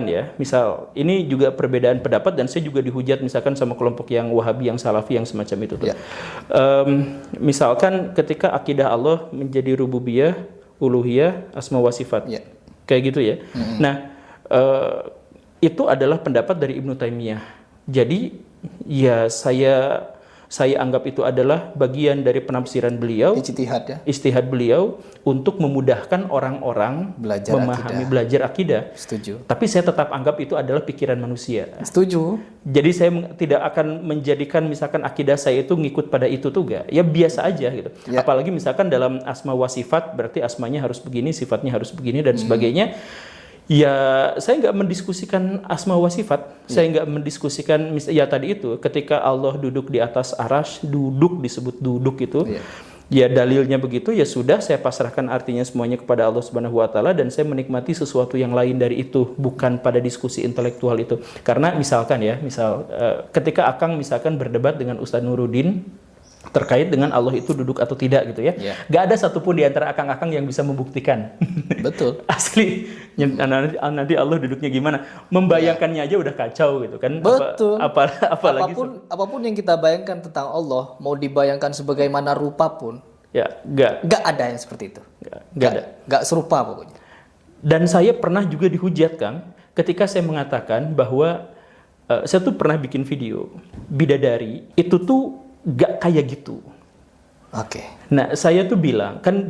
ya, misal ini juga perbedaan pendapat dan saya juga dihujat misalkan sama kelompok yang Wahabi, yang Salafi, yang semacam itu tuh. Ya. Misalkan ketika akidah Allah menjadi rububiyah, uluhiyah, asma wa sifat, Ya. kayak gitu ya. Nah, itu adalah pendapat dari Ibnu Taimiyah. Jadi ya saya anggap itu adalah bagian dari penafsiran beliau, Ijtihad ya. istihad beliau untuk memudahkan orang-orang Belajar memahami, akidah. belajar akidah. Setuju. Tapi saya tetap anggap itu adalah pikiran manusia. Setuju. Jadi saya tidak akan menjadikan misalkan akidah saya itu ngikut pada itu tuh gak. Ya biasa aja gitu. Ya. Apalagi misalkan dalam asma wa sifat berarti asmanya harus begini, sifatnya harus begini dan sebagainya. Ya saya nggak mendiskusikan asma wa sifat. Saya nggak mendiskusikan ya tadi itu ketika Allah duduk di atas arash, duduk disebut duduk itu. Iya. Ya dalilnya begitu, ya sudah saya pasrahkan artinya semuanya kepada Allah Subhanahu wa taala dan saya menikmati sesuatu yang lain dari itu, bukan pada diskusi intelektual itu. Karena misalkan ya, ketika Akang misalkan berdebat dengan Ustadz Nuruddin terkait dengan Allah itu duduk atau tidak gitu ya. Ya. Gak ada satupun di antara akang-akang yang bisa membuktikan. Betul. Asli. Nanti Allah duduknya gimana? Membayangkannya aja udah kacau gitu kan. Betul. Apalagi Apapun yang kita bayangkan tentang Allah, mau dibayangkan sebagaimana rupa pun, ya nggak ada yang seperti itu. nggak ada. Nggak serupa pokoknya. Dan saya pernah juga dihujat Kang ketika saya mengatakan bahwa saya tuh pernah bikin video bidadari itu tuh gak kayak gitu. Oke. Nah, saya tuh bilang, kan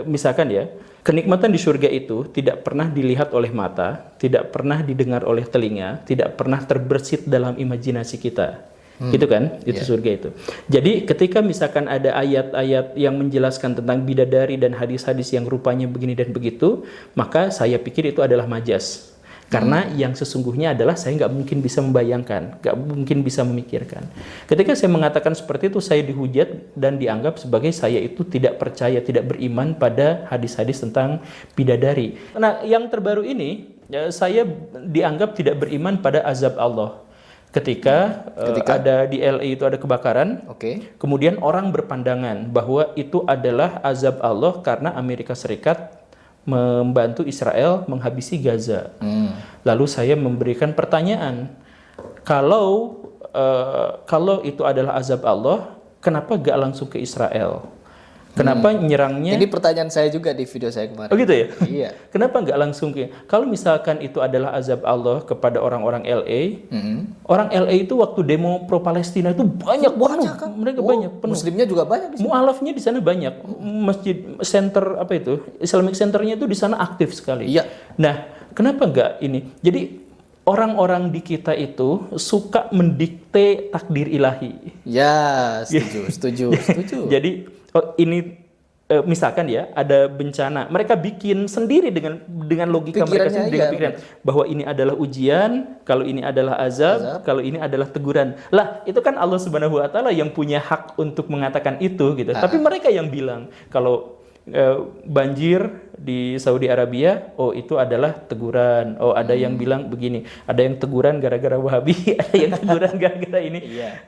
misalkan ya, kenikmatan di surga itu tidak pernah dilihat oleh mata, tidak pernah didengar oleh telinga, tidak pernah terbersit dalam imajinasi kita. Gitu kan? Itu surga itu. Jadi ketika misalkan ada ayat-ayat yang menjelaskan tentang bidadari dan hadis-hadis yang rupanya begini dan begitu, maka saya pikir itu adalah majas. Karena yang sesungguhnya adalah saya nggak mungkin bisa membayangkan, nggak mungkin bisa memikirkan. Ketika saya mengatakan seperti itu, saya dihujat dan dianggap sebagai saya itu tidak percaya, tidak beriman pada hadis-hadis tentang bidadari. Nah, yang terbaru ini, saya dianggap tidak beriman pada azab Allah. Ketika ada di LA itu ada kebakaran, kemudian orang berpandangan bahwa itu adalah azab Allah karena Amerika Serikat membantu Israel menghabisi Gaza. Lalu saya memberikan pertanyaan, kalau itu adalah azab Allah, kenapa gak langsung ke Israel? Kenapa nyerangnya? Ini pertanyaan saya juga di video saya kemarin. Oh gitu ya? Iya. Kenapa nggak langsung ke? Kalau misalkan itu adalah azab Allah kepada orang-orang LA, orang LA itu waktu demo pro Palestina itu banyak kan? Mereka banyak penuh. Muslimnya juga banyak di sini. Mu'alafnya di sana banyak. Masjid center apa itu? Islamic centernya itu di sana aktif sekali. Iya. Nah, kenapa nggak ini? Jadi orang-orang di kita itu suka mendikte takdir ilahi. Ya, setuju. Jadi ini misalkan ya ada bencana, mereka bikin sendiri dengan logika mereka sendiri, dengan pikiran bahwa ini adalah ujian, kalau ini adalah azab, kalau ini adalah teguran. Lah, itu kan Allah Subhanahu wa taala yang punya hak untuk mengatakan itu gitu. Tapi mereka yang bilang kalau banjir di Saudi Arabia, oh itu adalah teguran. Oh ada yang bilang begini, ada yang teguran gara-gara Wahabi, ada yang teguran gara-gara ini.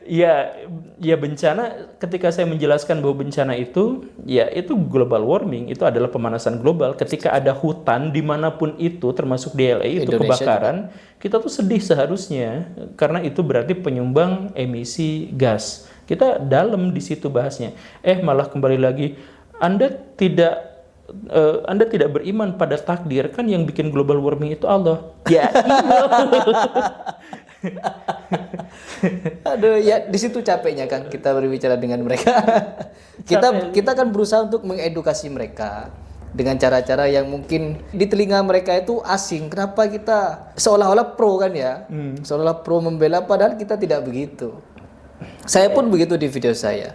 Ya bencana. Ketika saya menjelaskan bahwa bencana itu, ya itu global warming, itu adalah pemanasan global. Ketika ada hutan dimanapun itu, termasuk di LA itu Indonesia kebakaran, juga. Kita tuh sedih seharusnya, karena itu berarti penyumbang emisi gas. Kita dalam di situ bahasnya. Malah kembali lagi. Anda tidak beriman pada takdir, kan yang bikin global warming itu Allah. Ya, aduh, ya di situ capeknya kan kita berbicara dengan mereka. kita kan berusaha untuk mengedukasi mereka dengan cara-cara yang mungkin di telinga mereka itu asing. Kenapa kita seolah-olah pro kan ya? Seolah pro membela, padahal kita tidak begitu. Saya pun begitu di video saya.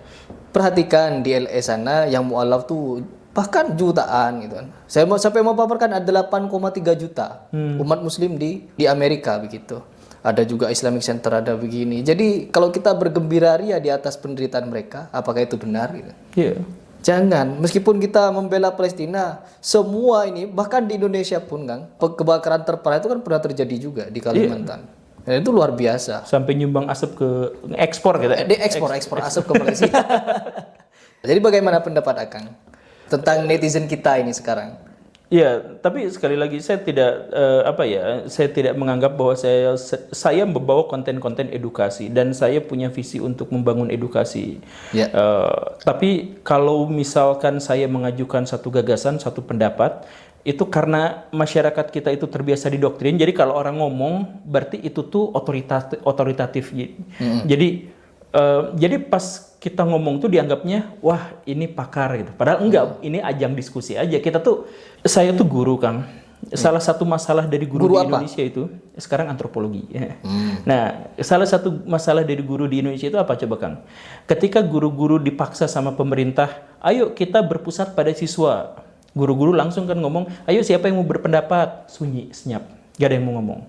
Perhatikan di LA sana yang mu'alaf tuh bahkan jutaan gitu kan. Saya sampai mau paparkan ada 8,3 juta umat muslim di Amerika begitu. Ada juga Islamic Center, ada begini. Jadi kalau kita bergembira ria di atas penderitaan mereka, apakah itu benar gitu? Yeah. Jangan, meskipun kita membela Palestina, semua ini bahkan di Indonesia pun Kang, kebakaran terparah itu kan pernah terjadi juga di Kalimantan. Yeah. Dan itu luar biasa. Sampai nyumbang asap ke ekspor gitu. Ekspor asap ke Malaysia. Jadi bagaimana pendapat Akang tentang netizen kita ini sekarang? Ya, tapi sekali lagi saya tidak saya tidak menganggap bahwa saya membawa konten-konten edukasi dan saya punya visi untuk membangun edukasi. Ya. Tapi kalau misalkan saya mengajukan satu gagasan, satu pendapat, itu karena masyarakat kita itu terbiasa didoktrin. Jadi kalau orang ngomong, berarti itu tuh otoritatif. Jadi pas kita ngomong tuh dianggapnya, wah ini pakar gitu. Padahal enggak, ini ajang diskusi aja. Saya tuh guru, Kang. Salah satu masalah dari guru di Indonesia itu, sekarang antropologi. Nah, salah satu masalah dari guru di Indonesia itu apa coba, Kang? Ketika guru-guru dipaksa sama pemerintah, ayo kita berpusat pada siswa. Guru-guru langsung kan ngomong, ayo siapa yang mau berpendapat? Sunyi, senyap. Gak ada yang mau ngomong.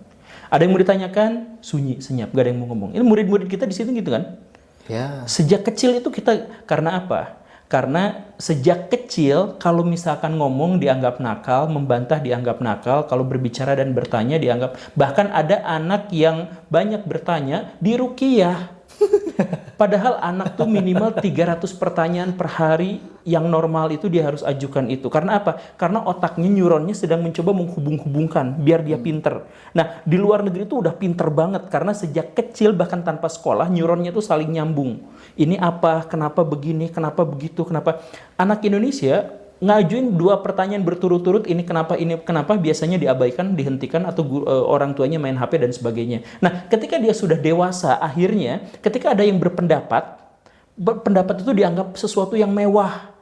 Ada yang mau ditanyakan? Sunyi, senyap. Gak ada yang mau ngomong. Ini murid-murid kita di situ gitu kan? Ya. Sejak kecil itu kita, karena apa? Karena sejak kecil kalau misalkan ngomong dianggap nakal, membantah dianggap nakal, kalau berbicara dan bertanya dianggap, bahkan ada anak yang banyak bertanya diruqyah. Padahal anak tuh minimal 300 pertanyaan per hari, yang normal itu dia harus ajukan itu. Karena apa? Karena otaknya, neuronnya sedang mencoba menghubung-hubungkan biar dia pinter. Nah, di luar negeri itu udah pinter banget karena sejak kecil bahkan tanpa sekolah neuronnya itu saling nyambung. Ini apa? Kenapa begini? Kenapa begitu? Kenapa? Anak Indonesia ngajuin 2 pertanyaan berturut-turut, ini kenapa biasanya diabaikan, dihentikan, atau orang tuanya main HP dan sebagainya. Nah, ketika dia sudah dewasa, akhirnya ketika ada yang berpendapat itu dianggap sesuatu yang mewah,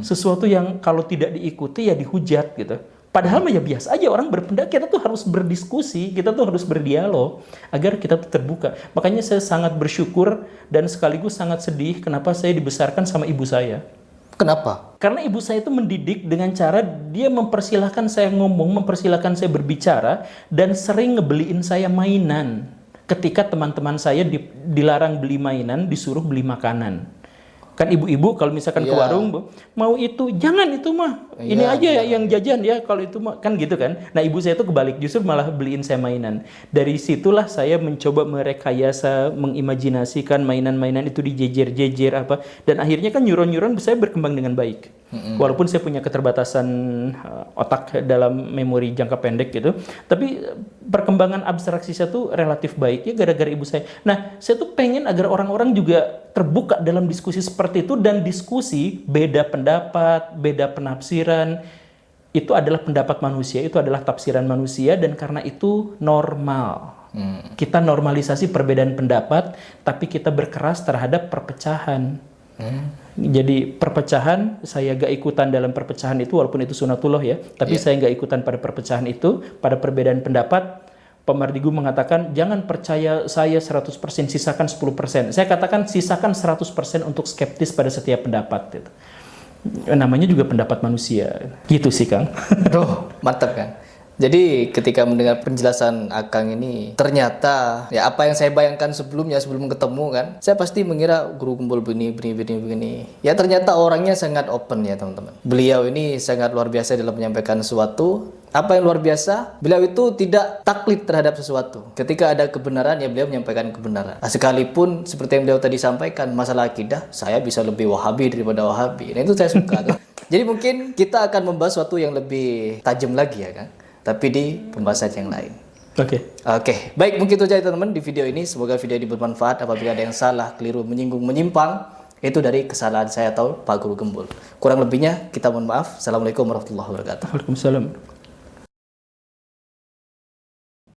sesuatu yang kalau tidak diikuti ya dihujat gitu. Padahal ya biasa aja orang berpendapat. Kita tuh harus berdiskusi, kita tuh harus berdialog agar kita tuh terbuka. Makanya saya sangat bersyukur dan sekaligus sangat sedih kenapa saya dibesarkan sama ibu saya. Kenapa? Karena ibu saya itu mendidik dengan cara dia mempersilahkan saya ngomong, mempersilahkan saya berbicara, dan sering ngebeliin saya mainan. Ketika teman-teman saya dilarang beli mainan, disuruh beli makanan. Kan ibu-ibu kalau misalkan ke warung, mau itu, jangan itu mah, ini aja yang jajan ya, kalau itu mah, kan gitu kan. Nah ibu saya itu kebalik, justru malah beliin saya mainan. Dari situlah saya mencoba merekayasa, mengimajinasikan mainan-mainan itu dijejer-jejer apa, dan akhirnya kan neuron-neuron saya berkembang dengan baik. Walaupun saya punya keterbatasan otak dalam memori jangka pendek gitu, tapi perkembangan abstraksi saya tuh relatif baik ya gara-gara ibu saya. Nah, saya tuh pengen agar orang-orang juga terbuka dalam diskusi seperti itu, dan diskusi beda pendapat, beda penafsiran, itu adalah pendapat manusia, itu adalah tafsiran manusia, dan karena itu normal. Kita normalisasi perbedaan pendapat, tapi kita berkeras terhadap perpecahan. Jadi perpecahan, saya gak ikutan dalam perpecahan itu, walaupun itu sunatullah ya, tapi saya gak ikutan pada perpecahan itu, pada perbedaan pendapat. Pemardigu mengatakan, jangan percaya saya 100%, sisakan 10%. Saya katakan, sisakan 100% untuk skeptis pada setiap pendapat. Gitu. Namanya juga pendapat manusia. Gitu sih, Kang. Aduh, mantap kan. Jadi ketika mendengar penjelasan Akang ini, ternyata ya apa yang saya bayangkan sebelum ketemu kan, saya pasti mengira guru kumpul begini. Ya ternyata orangnya sangat open ya teman-teman. Beliau ini sangat luar biasa dalam menyampaikan sesuatu. Apa yang luar biasa? Beliau itu tidak taklid terhadap sesuatu. Ketika ada kebenaran, ya beliau menyampaikan kebenaran. Nah, sekalipun seperti yang beliau tadi sampaikan, masalah akidah, saya bisa lebih wahabi daripada wahabi. Nah itu saya suka tuh. Jadi mungkin kita akan membahas sesuatu yang lebih tajam lagi ya kan, tapi di pembahasan yang lain. Oke. Baik, mungkin itu saja teman-teman di video ini. Semoga video ini bermanfaat. Apabila ada yang salah, keliru, menyinggung, menyimpang, itu dari kesalahan saya atau Pak Guru Gembul. Kurang lebihnya kita mohon maaf. Assalamualaikum warahmatullahi wabarakatuh. Waalaikumsalam.